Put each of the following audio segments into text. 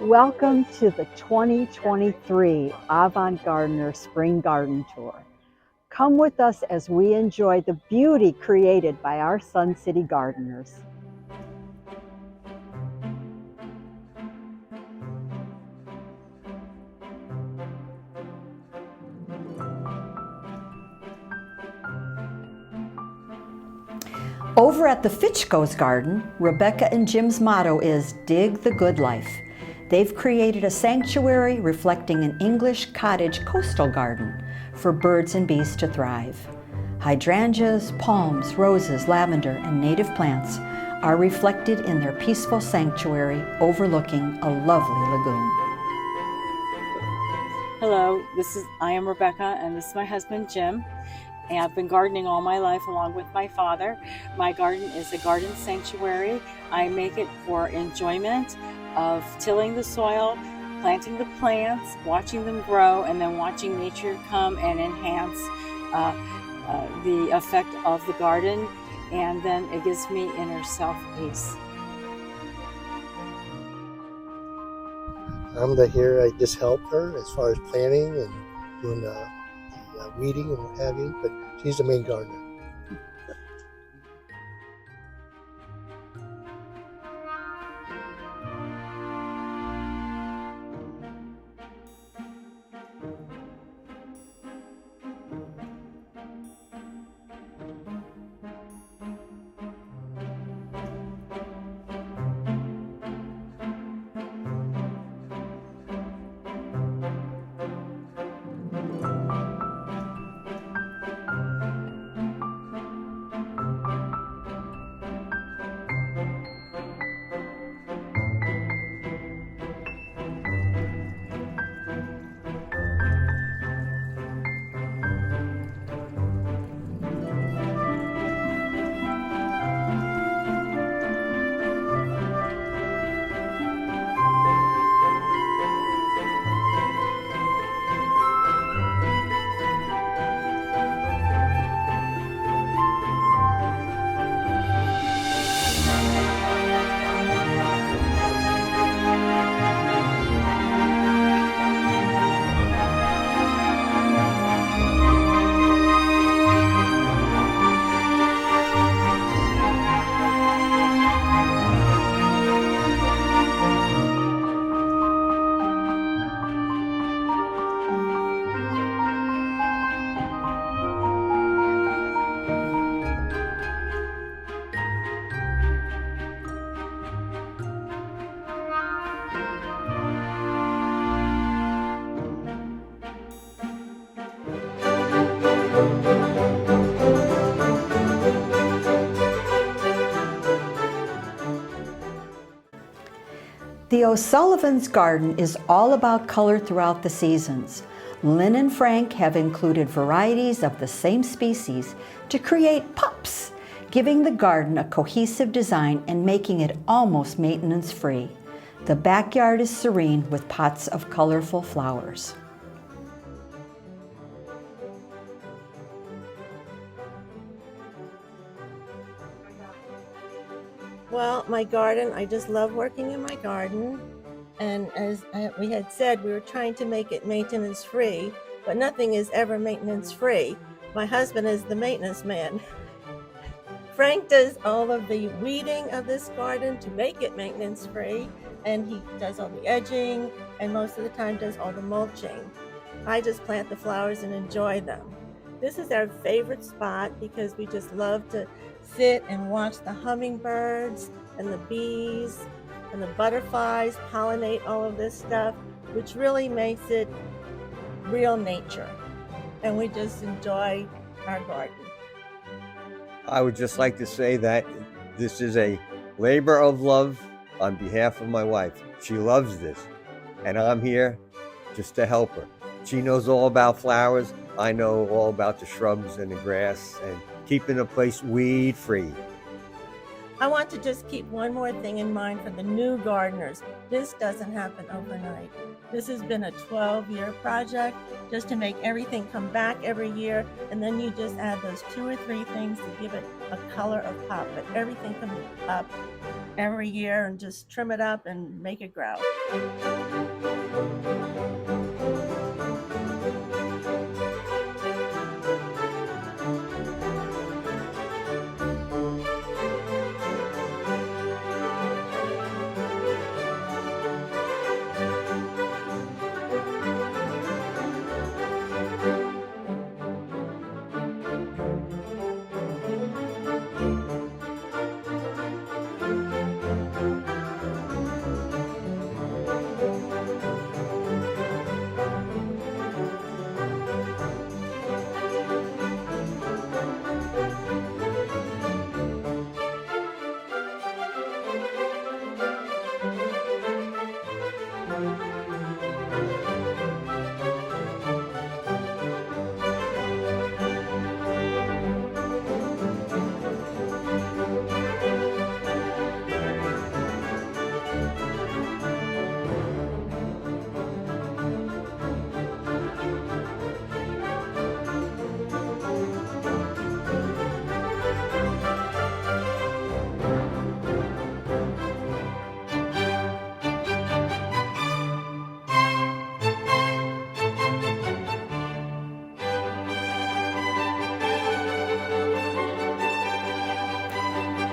Welcome to the 2023 Avant Gardener Spring Garden Tour. Come with us as we enjoy the beauty created by our Sun City gardeners. Over at the Fitchco's garden, Rebecca and Jim's motto is Dig the Good Life. They've created a sanctuary reflecting an English cottage coastal garden for birds and bees to thrive. Hydrangeas, palms, roses, lavender, and native plants are reflected in their peaceful sanctuary overlooking a lovely lagoon. Hello, I am Rebecca, and this is my husband Jim. And I've been gardening all my life along with my father. My garden is a garden sanctuary. I make it for enjoyment of tilling the soil, planting the plants, watching them grow, and then watching nature come and enhance the effect of the garden. And then it gives me inner self-peace. I'm here, I just help her as far as planting and doing the weeding and what have you, but she's the main gardener. The O'Sullivan's garden is all about color throughout the seasons. Lynn and Frank have included varieties of the same species to create pops, giving the garden a cohesive design and making it almost maintenance-free. The backyard is serene with pots of colorful flowers. Well, my garden, I just love working in my garden. And as we had said, we were trying to make it maintenance-free, but nothing is ever maintenance-free. My husband is the maintenance man. Frank does all of the weeding of this garden to make it maintenance-free, and he does all the edging, and most of the time does all the mulching. I just plant the flowers and enjoy them. This is our favorite spot because we just love to sit and watch the hummingbirds and the bees and the butterflies pollinate all of this stuff, which really makes it real nature. And we just enjoy our garden. I would just like to say that this is a labor of love on behalf of my wife. She loves this, and I'm here just to help her. She knows all about flowers. I know all about the shrubs and the grass and keeping the place weed-free. I want to just keep one more thing in mind for the new gardeners. This doesn't happen overnight. This has been a 12-year project just to make everything come back every year, and then you just add those 2 or 3 things to give it a color of pop, but everything comes up every year and just trim it up and make it grow.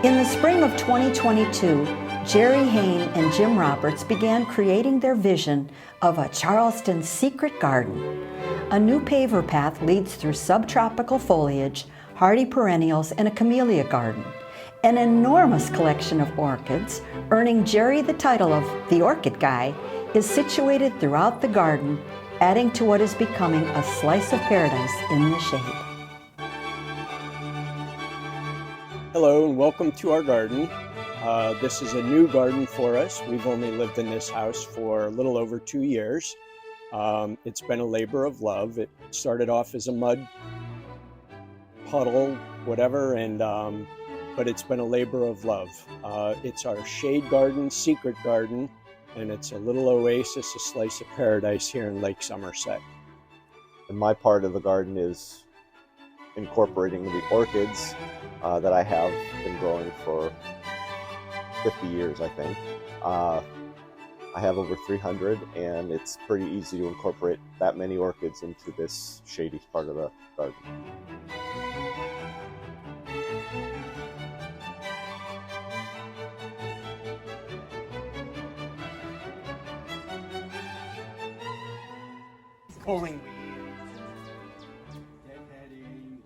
In the spring of 2022, Jerry Hain and Jim Roberts began creating their vision of a Charleston secret garden. A new paver path leads through subtropical foliage, hardy perennials, and a camellia garden. An enormous collection of orchids, earning Jerry the title of the Orchid Guy, is situated throughout the garden, adding to what is becoming a slice of paradise in the shade. Hello and welcome to our garden. This is a new garden for us. We've only lived in this house for a little over 2 years. It's been a labor of love. It started off as a mud puddle, whatever, but it's been a labor of love. It's our shade garden, secret garden, and it's a little oasis, a slice of paradise here in Lake Somerset. And my part of the garden is incorporating the orchids that I have been growing for 50 years, I think. I have over 300, and it's pretty easy to incorporate that many orchids into this shady part of the garden. Pulling weeds, deadheading.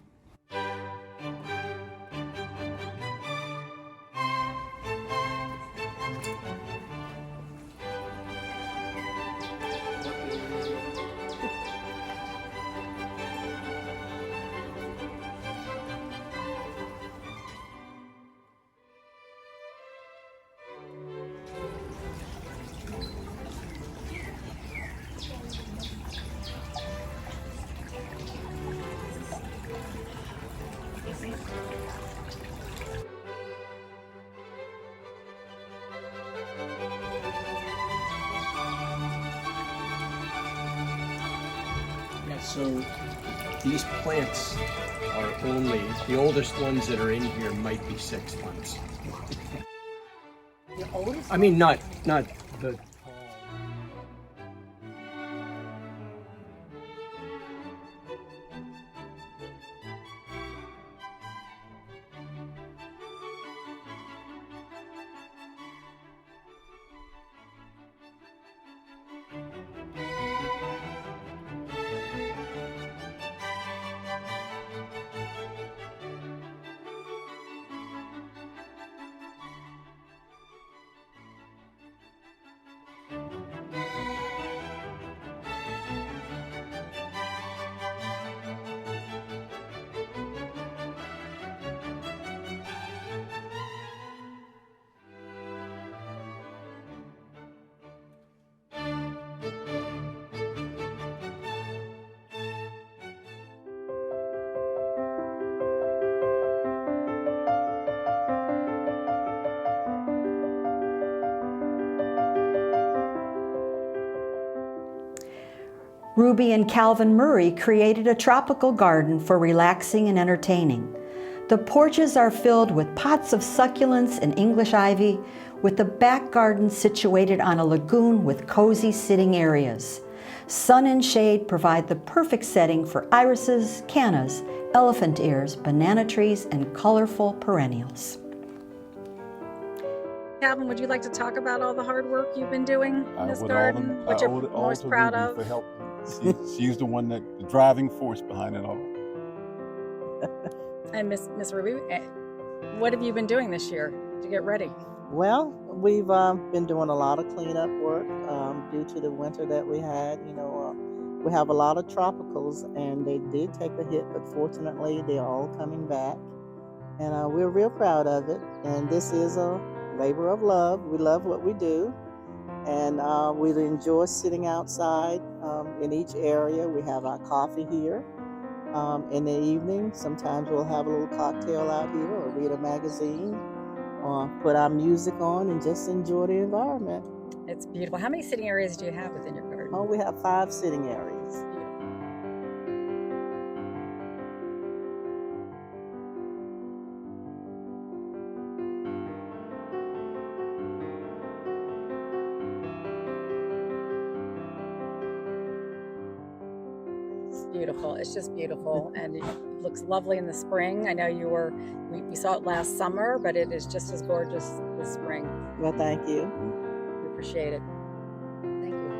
So these plants are only, the oldest ones that are in here might be 6 months. The oldest? I mean, not the Ruby and Calvin Murray created a tropical garden for relaxing and entertaining. The porches are filled with pots of succulents and English ivy, with the back garden situated on a lagoon with cozy sitting areas. Sun and shade provide the perfect setting for irises, cannas, elephant ears, banana trees, and colorful perennials. Calvin, would you like to talk about all the hard work you've been doing in this garden? What you're most proud of? For help. She's the one the driving force behind it all. And Miss Ruby, what have you been doing this year to get ready? Well, we've been doing a lot of cleanup work due to the winter that we had. We have a lot of tropicals, and they did take a hit, but fortunately, they're all coming back, and we're real proud of it. And this is a labor of love. We love what we do, and we enjoy sitting outside in each area. We have our coffee here. In the evening, sometimes we'll have a little cocktail out here or read a magazine or put our music on and just enjoy the environment. It's beautiful. How many sitting areas do you have within your garden? Oh, we have 5 sitting areas. Beautiful. It's just beautiful, and it looks lovely in the spring. I know we saw it last summer, but it is just as gorgeous this spring. Well, thank you. We appreciate it. Thank you.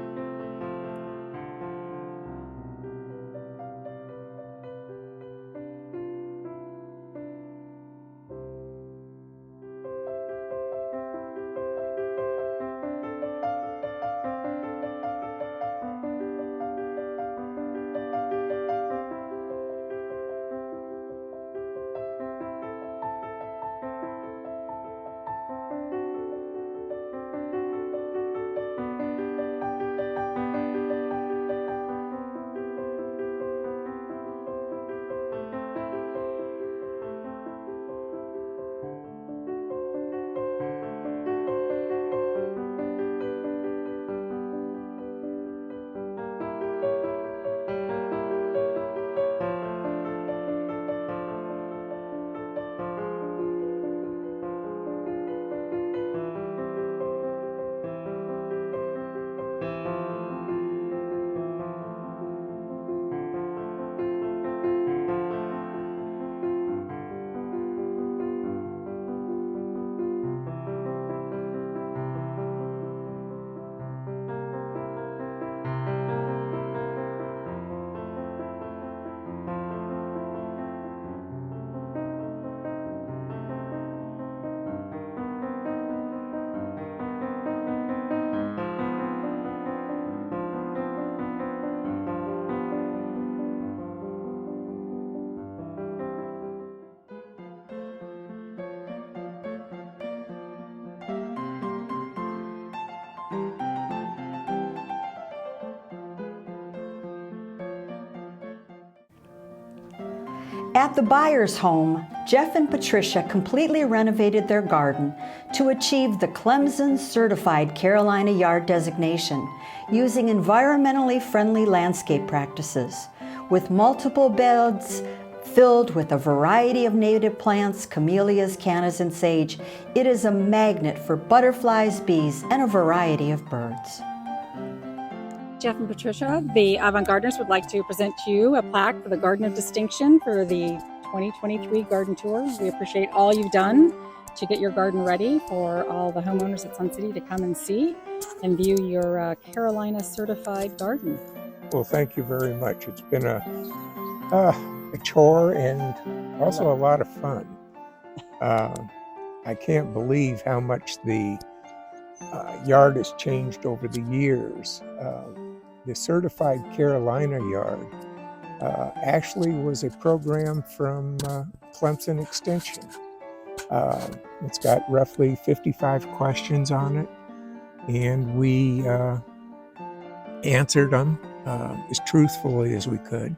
At the buyer's home, Jeff and Patricia completely renovated their garden to achieve the Clemson Certified Carolina Yard designation using environmentally friendly landscape practices. With multiple beds filled with a variety of native plants, camellias, cannas, and sage, it is a magnet for butterflies, bees, and a variety of birds. Jeff and Patricia, the Avant Gardeners would like to present to you a plaque for the Garden of Distinction for the 2023 Garden Tour. We appreciate all you've done to get your garden ready for all the homeowners at Sun City to come and see and view your Carolina Certified Garden. Well, thank you very much. It's been a chore and also a lot of fun. I can't believe how much the yard has changed over the years. The Certified Carolina Yard actually was a program from Clemson Extension. It's got roughly 55 questions on it, and we answered them as truthfully as we could.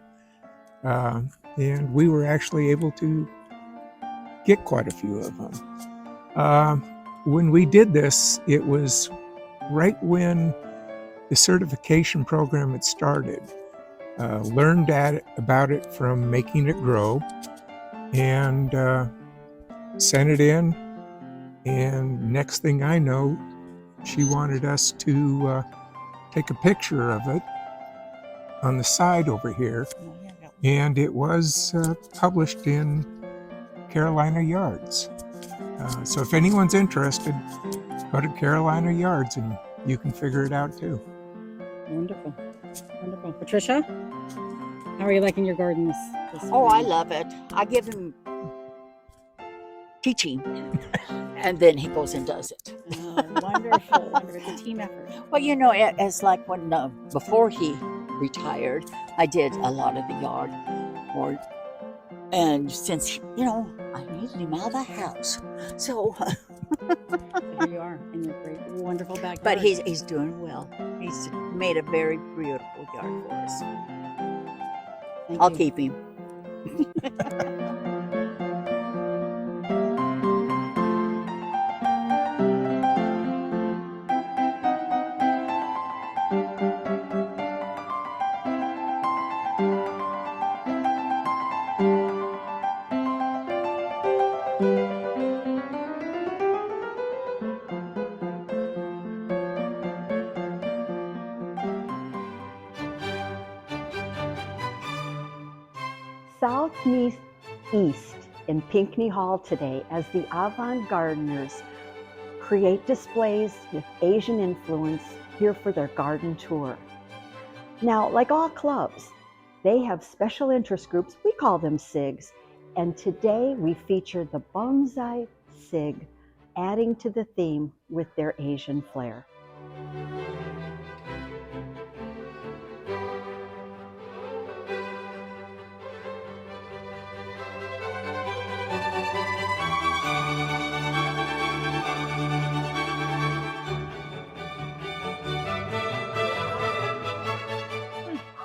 And we were actually able to get quite a few of them. When we did this, it was right when the certification program had started. Learned about it from Making It Grow, and sent it in, And next thing I know, she wanted us to take a picture of it on the side over here. And it was published in Carolina Yards. So if anyone's interested, go to Carolina Yards and you can figure it out too. Wonderful. Wonderful. Patricia, how are you liking your garden this Oh, I spring? love it. I give him teaching, and then he goes and does it. Oh, wonderful. Wonderful. It's a team effort. Well, you know, as like when before he retired, I did a lot of the yard work, and since you know I needed him out of the house, so. So here you are in your great, wonderful backyard. But he's doing well. He's made a very beautiful yard for us. I'll keep him. Southeast East in Pinckney Hall today as the Avant Gardeners create displays with Asian influence here for their garden tour. Now, like all clubs, they have special interest groups. We call them SIGs. And today we feature the Bonsai SIG, adding to the theme with their Asian flair.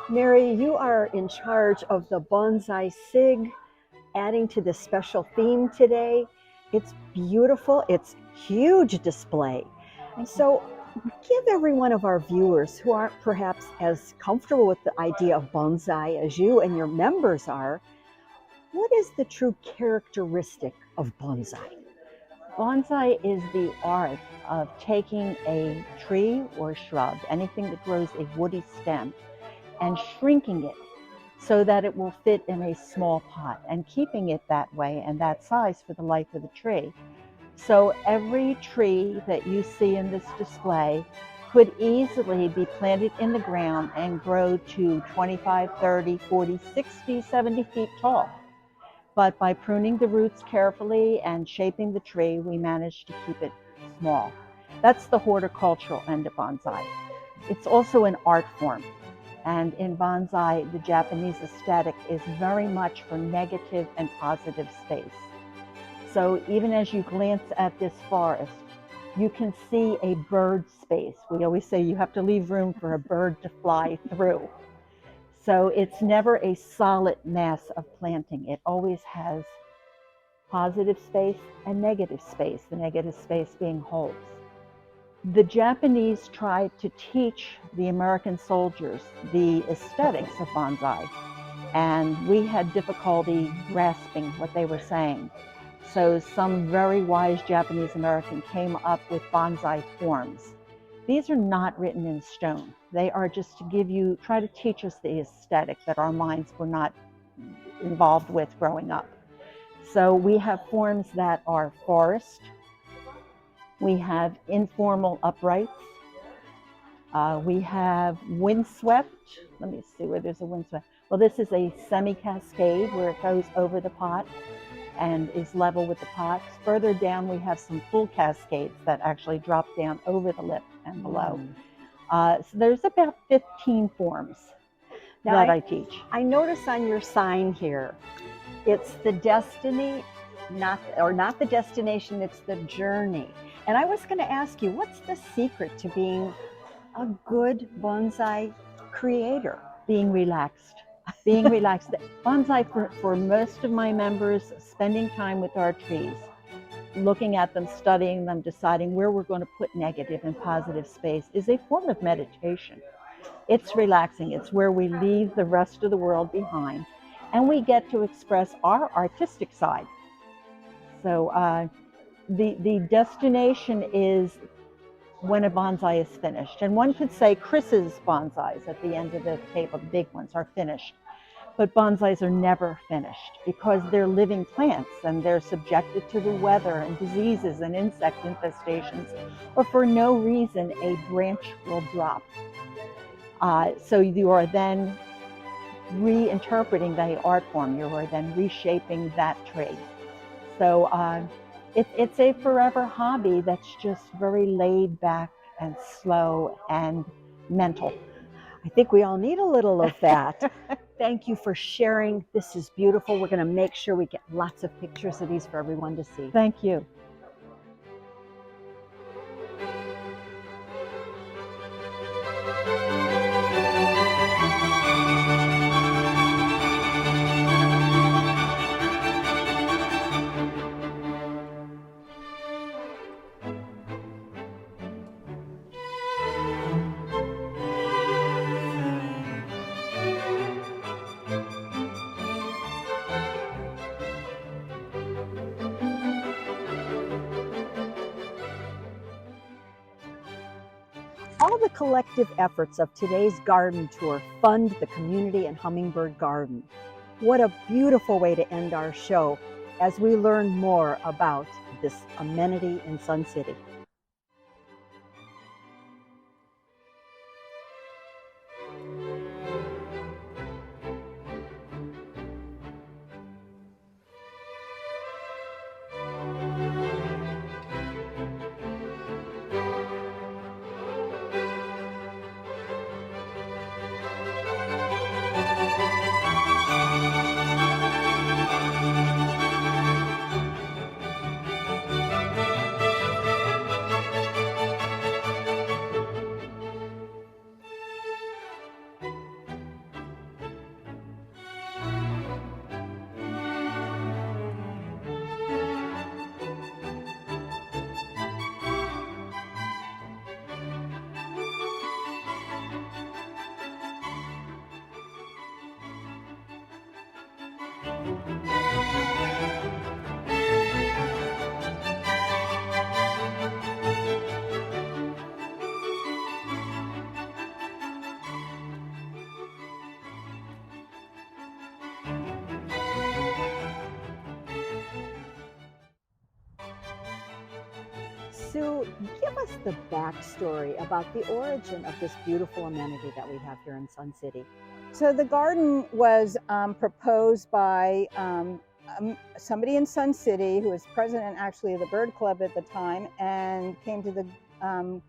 Mary, you are in charge of the Bonsai SIG, adding to the special theme today. It's beautiful. It's huge display. So give every one of our viewers who aren't perhaps as comfortable with the idea of bonsai as you and your members are, what is the true characteristic of bonsai? Bonsai is the art of taking a tree or shrub, anything that grows a woody stem, and shrinking it so that it will fit in a small pot and keeping it that way and that size for the life of the tree. So every tree that you see in this display could easily be planted in the ground and grow to 25, 30, 40, 60, 70 feet tall. But by pruning the roots carefully and shaping the tree, we managed to keep it small. That's the horticultural end of bonsai. It's also an art form. And in bonsai, the Japanese aesthetic is very much for negative and positive space. So even as you glance at this forest, you can see a bird space. We always say you have to leave room for a bird to fly through. So it's never a solid mass of planting. It always has positive space and negative space, the negative space being holes. The Japanese tried to teach the American soldiers the aesthetics of bonsai, and we had difficulty grasping what they were saying. So some very wise Japanese American came up with bonsai forms. These are not written in stone. They are just to try to teach us the aesthetic that our minds were not involved with growing up. So we have forms that are forest. We have informal uprights. We have windswept. Let me see where there's a windswept. Well, this is a semi-cascade where it goes over the pot and is level with the pots. Further down, we have some full cascades that actually drop down over the lip and below. So there's about 15 forms that I teach. I notice on your sign here, it's the destiny, not the destination, it's the journey. And I was going to ask you, what's the secret to being a good bonsai creator? Being relaxed. Being relaxed. Bonsai, for most of my members, spending time with our trees, looking at them, studying them, deciding where we're going to put negative and positive space is a form of meditation. It's relaxing. It's where we leave the rest of the world behind and we get to express our artistic side. So the destination is when a bonsai is finished. And one could say Chris's bonsais at the end of the table, the big ones, are finished. But bonsais are never finished because they're living plants and they're subjected to the weather and diseases and insect infestations, or for no reason a branch will drop. So you are then reinterpreting the art form. You are then reshaping that tree. So it's a forever hobby that's just very laid back and slow and mental. I think we all need a little of that. Thank you for sharing. This is beautiful. We're going to make sure we get lots of pictures of these for everyone to see. Thank you. All the collective efforts of today's garden tour fund the community and Hummingbird Garden. What a beautiful way to end our show as we learn more about this amenity in Sun City. Sue, give us the backstory about the origin of this beautiful amenity that we have here in Sun City. So the garden was proposed by somebody in Sun City who was president actually of the Bird Club at the time, and came to the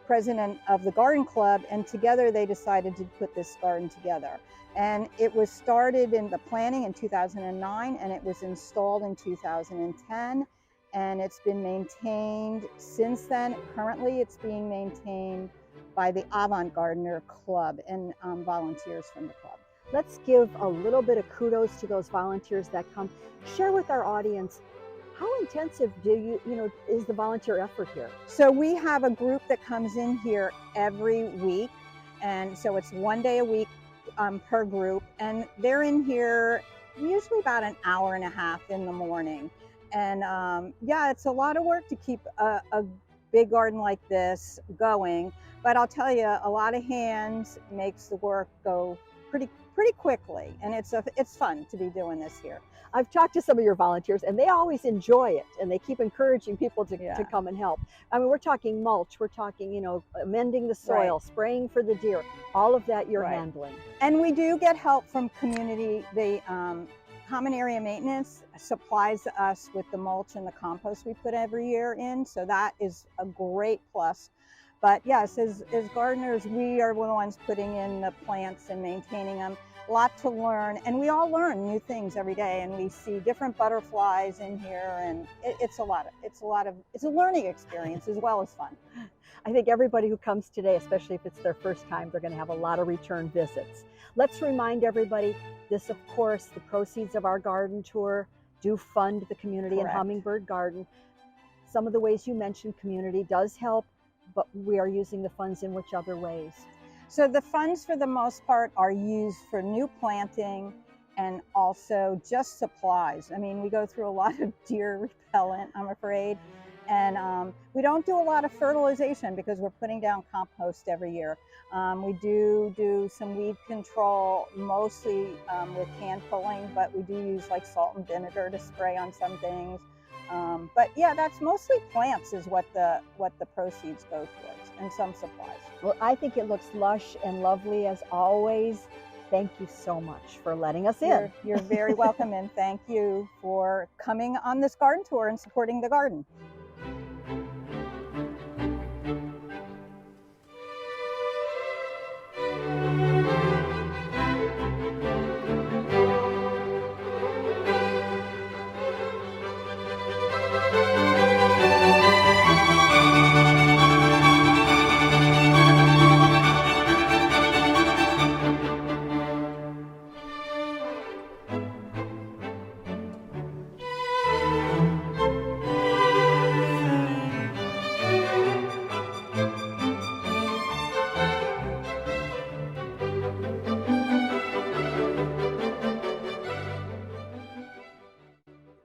president of the garden club, and together they decided to put this garden together. And it was started in the planning in 2009, and it was installed in 2010. And it's been maintained since then. Currently, it's being maintained by the Avant Gardener Club and volunteers from the club. Let's give a little bit of kudos to those volunteers that come. Share with our audience, how intensive is the volunteer effort here? So we have a group that comes in here every week. And so it's one day a week per group. And they're in here usually about an hour and a half in the morning. And yeah, it's a lot of work to keep a big garden like this going. But I'll tell you, a lot of hands makes the work go pretty quickly. And it's fun to be doing this here. I've talked to some of your volunteers and they always enjoy it and they keep encouraging people to come and help. I mean, we're talking mulch, we're talking, amending the soil, Right. spraying for the deer, all of that you're Right. handling. And we do get help from community. The Common Area Maintenance supplies us with the mulch and the compost we put every year in. So that is a great plus. But yes, as gardeners, we are the ones putting in the plants and maintaining them. A lot to learn, and we all learn new things every day, and we see different butterflies in here, and it's a learning experience as well as fun. I think everybody who comes today, especially if it's their first time, they're going to have a lot of return visits. Let's remind everybody, this, of course, the proceeds of our garden tour do fund the community and Correct. Hummingbird Garden. Some of the ways you mentioned community does help, but we are using the funds in which other ways? So the funds for the most part are used for new planting and also just supplies. I mean, we go through a lot of deer repellent, I'm afraid, and we don't do a lot of fertilization because we're putting down compost every year. We do some weed control, mostly with hand pulling, but we do use like salt and vinegar to spray on some things. But yeah, that's mostly plants is what the proceeds go towards, and some supplies. Well, I think it looks lush and lovely as always. Thank you so much for letting us in. You're very welcome, and thank you for coming on this garden tour and supporting the garden.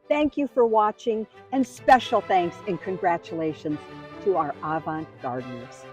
Thank you for watching, and special thanks and congratulations to our Avant gardeners.